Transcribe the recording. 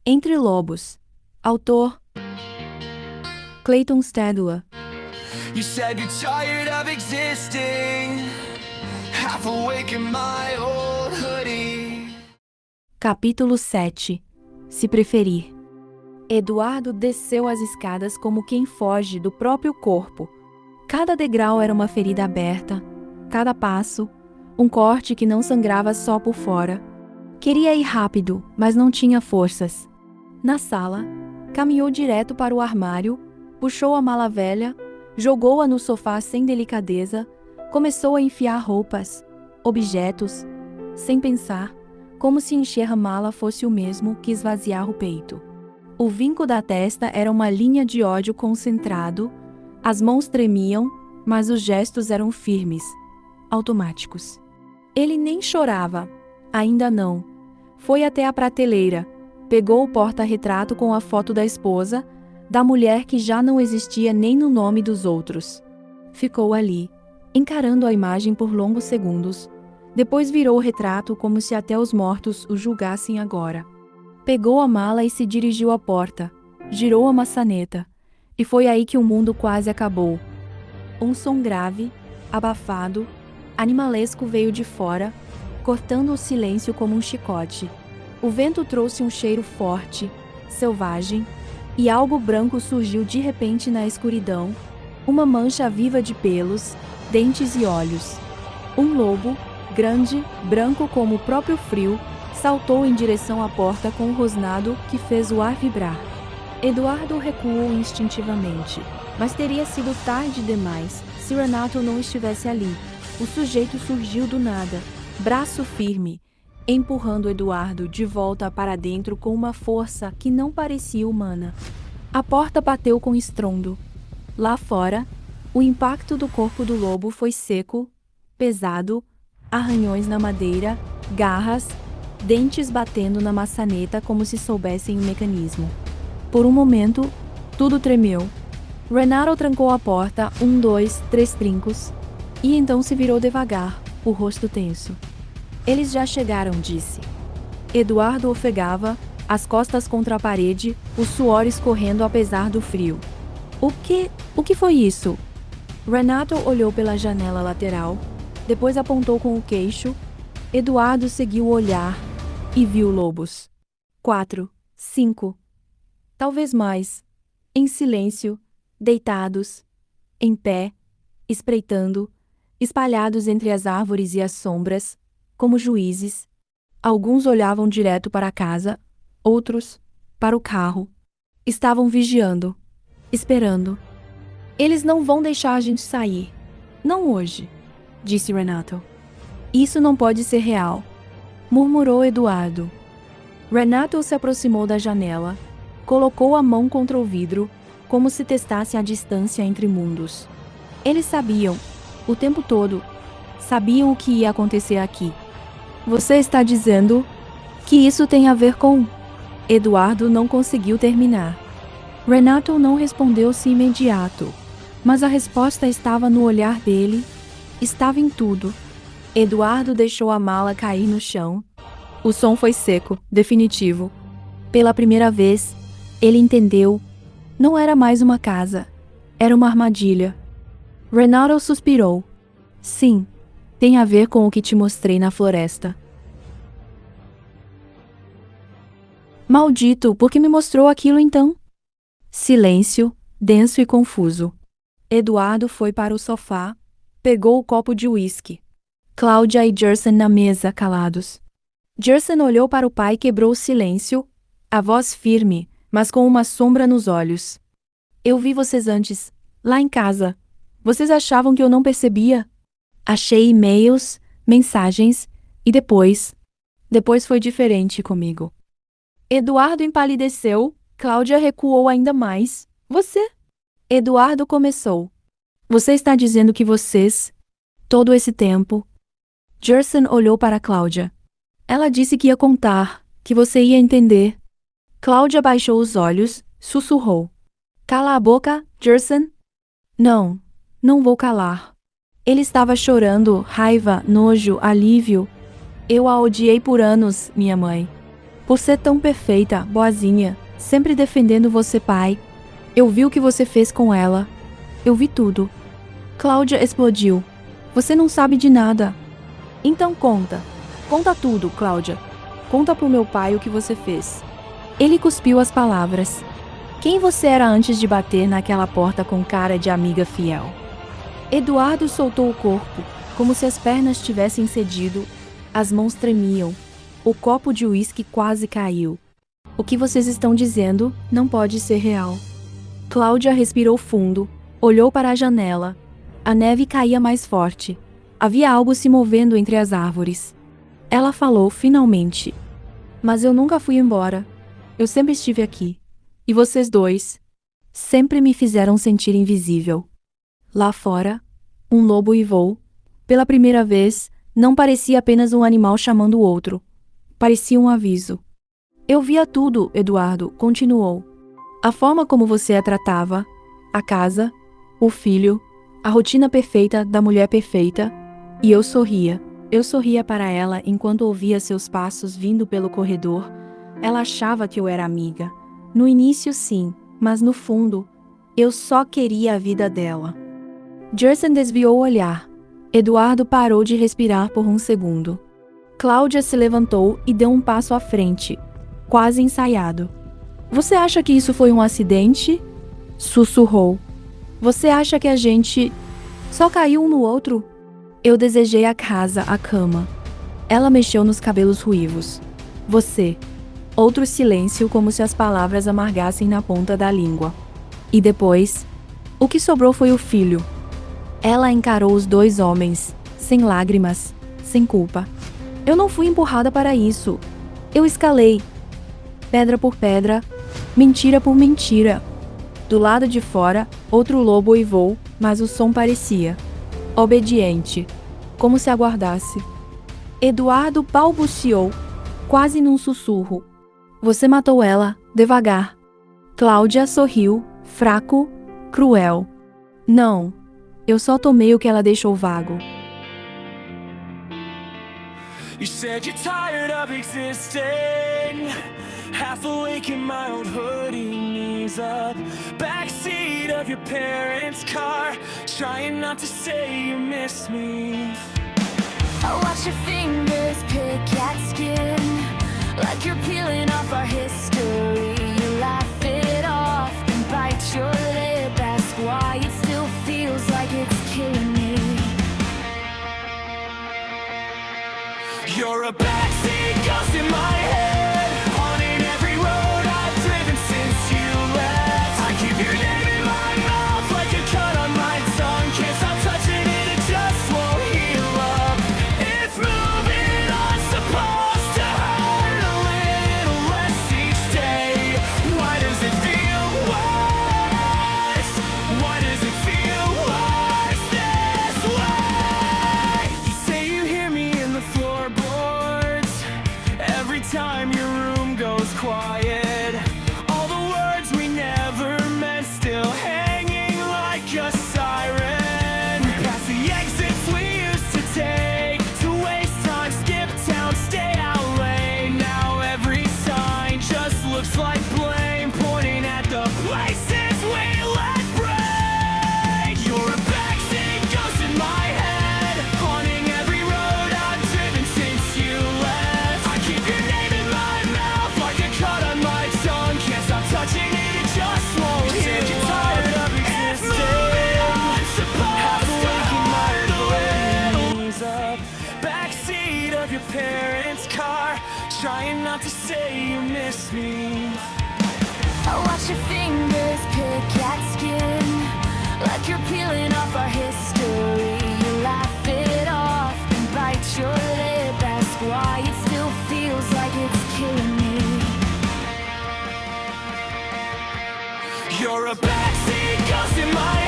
Entre Lobos. Autor Clayton Stadler. You said you're tired of existing, half awake in my old hoodie. Capítulo 7. Se preferir. Eduardo desceu as escadas como quem foge do próprio corpo. Cada degrau era uma ferida aberta, cada passo, um corte que não sangrava só por fora. Queria ir rápido, mas não tinha forças. Na sala, caminhou direto para o armário, puxou a mala velha, jogou-a no sofá sem delicadeza, começou a enfiar roupas, objetos, sem pensar, como se encher a mala fosse o mesmo que esvaziar o peito. O vinco da testa era uma linha de ódio concentrado, as mãos tremiam, mas os gestos eram firmes, automáticos. Ele nem chorava, ainda não. Foi até a prateleira, pegou o porta-retrato com a foto da esposa, da mulher que já não existia nem no nome dos outros. Ficou ali, encarando a imagem por longos segundos. Depois virou o retrato como se até os mortos o julgassem agora. Pegou a mala e se dirigiu à porta, girou a maçaneta, e foi aí que o mundo quase acabou. Um som grave, abafado, animalesco veio de fora, cortando o silêncio como um chicote. O vento trouxe um cheiro forte, selvagem, e algo branco surgiu de repente na escuridão, uma mancha viva de pelos, dentes e olhos. Um lobo, grande, branco como o próprio frio, saltou em direção à porta com um rosnado que fez o ar vibrar. Eduardo recuou instintivamente, mas teria sido tarde demais se Renato não estivesse ali. O sujeito surgiu do nada, braço firme, empurrando Eduardo de volta para dentro com uma força que não parecia humana. A porta bateu com estrondo. Lá fora, o impacto do corpo do lobo foi seco, pesado, arranhões na madeira, garras, dentes batendo na maçaneta como se soubessem o mecanismo. Por um momento, tudo tremeu. Renato trancou a porta 1, 2, 3 trincos, e então se virou devagar, o rosto tenso. Eles já chegaram, disse. Eduardo ofegava, as costas contra a parede, o suor escorrendo apesar do frio. O que foi isso? Renato olhou pela janela lateral, depois apontou com o queixo. Eduardo seguiu o olhar e viu lobos. 4, 5, talvez mais, em silêncio, deitados, em pé, espreitando, espalhados entre as árvores e as sombras, como juízes. Alguns olhavam direto para a casa, outros para o carro. Estavam vigiando, esperando. Eles não vão deixar a gente sair. Não hoje, disse Renato. Isso não pode ser real, murmurou Eduardo. Renato se aproximou da janela, colocou a mão contra o vidro, como se testasse a distância entre mundos. Eles sabiam, o tempo todo, sabiam o que ia acontecer aqui. Você está dizendo que isso tem a ver com... Eduardo não conseguiu terminar. Renato não respondeu-se imediato, mas a resposta estava no olhar dele, estava em tudo. Eduardo deixou a mala cair no chão. O som foi seco, definitivo. Pela primeira vez, ele entendeu. Não era mais uma casa, era uma armadilha. Renato suspirou. Sim, tem a ver com o que te mostrei na floresta. Maldito, por que me mostrou aquilo então? Silêncio, denso e confuso. Eduardo foi para o sofá, pegou o copo de uísque. Cláudia e Jerson na mesa, calados. Jerson olhou para o pai e quebrou o silêncio, a voz firme, mas com uma sombra nos olhos. Eu vi vocês antes, lá em casa. Vocês achavam que eu não percebia? Achei e-mails, mensagens, e depois foi diferente comigo. Eduardo empalideceu, Cláudia recuou ainda mais. Você? Eduardo começou. Você está dizendo que vocês, todo esse tempo... Jerson olhou para Cláudia. Ela disse que ia contar, que você ia entender. Cláudia baixou os olhos, sussurrou. Cala a boca, Jerson. Não, não vou calar. Ele estava chorando, raiva, nojo, alívio. Eu a odiei por anos, minha mãe. Por ser tão perfeita, boazinha, sempre defendendo você, pai. Eu vi o que você fez com ela. Eu vi tudo. Cláudia explodiu. Você não sabe de nada. Então conta. Conta tudo, Cláudia. Conta pro meu pai o que você fez. Ele cuspiu as palavras. Quem você era antes de bater naquela porta com cara de amiga fiel? Eduardo soltou o corpo, como se as pernas tivessem cedido. As mãos tremiam. O copo de uísque quase caiu. O que vocês estão dizendo não pode ser real. Cláudia respirou fundo, olhou para a janela. A neve caía mais forte. Havia algo se movendo entre as árvores. Ela falou finalmente. Mas eu nunca fui embora. Eu sempre estive aqui. E vocês dois sempre me fizeram sentir invisível. Lá fora, um lobo uivou. Pela primeira vez, não parecia apenas um animal chamando o outro. Parecia um aviso. Eu via tudo, Eduardo, continuou. A forma como você a tratava, a casa, o filho, a rotina perfeita da mulher perfeita, e eu sorria. Eu sorria para ela enquanto ouvia seus passos vindo pelo corredor. Ela achava que eu era amiga. No início, sim, mas no fundo, eu só queria a vida dela. Gerson desviou o olhar. Eduardo parou de respirar por um segundo. Cláudia se levantou e deu um passo à frente, quase ensaiado. Você acha que isso foi um acidente? Sussurrou. Você acha que a gente só caiu um no outro? Eu desejei a casa, a cama. Ela mexeu nos cabelos ruivos. Você. Outro silêncio, como se as palavras amargassem na ponta da língua. E depois, o que sobrou foi o filho. Ela encarou os dois homens, sem lágrimas, sem culpa. Eu não fui empurrada para isso. Eu escalei. Pedra por pedra, mentira por mentira. Do lado de fora, outro lobo uivou, mas o som parecia obediente, como se aguardasse. Eduardo balbuciou, quase num sussurro. Você matou ela, devagar. Cláudia sorriu, fraco, cruel. Não, eu só tomei o que ela deixou vago. You said you're tired of existing, half awake in my old hoodie, knees up, backseat of your parents' car, trying not to say you miss me. I watch your fingers pick at skin, like you're peeling off our history. You laugh it off and bite your lip, ask why it still feels like it's killing me. You're a backseat ghost in my head, haunting every road I've driven since you left. I keep your name in my mouth like a cut on my tongue. Can't stop touching it, it just won't heal up. If moving on's supposed to hurt a little less each day, why does it feel worse? Why does it feel worse this way? You say you hear me in the floorboards every time your room goes quiet. All the words we never meant still hanging like a siren. Past the exits we used to take to waste time, skip town, stay out late. Now every sign just looks like blame, pointing at the places we let break. You're a backseat ghost in my head, haunting every road I've driven since you left. I keep your name in my mouth like a cut on my tongue. Can't stop touching it, it just won't heal. You're tired of existing, half awake in my bed, knees up, backseat of your parents' car, trying not to say you miss me. I watch your fingers pick at skin, like you're peeling off our history. You laugh it off and bite your lip, ask why it still feels like it's killing me. You're a backseat ghost in my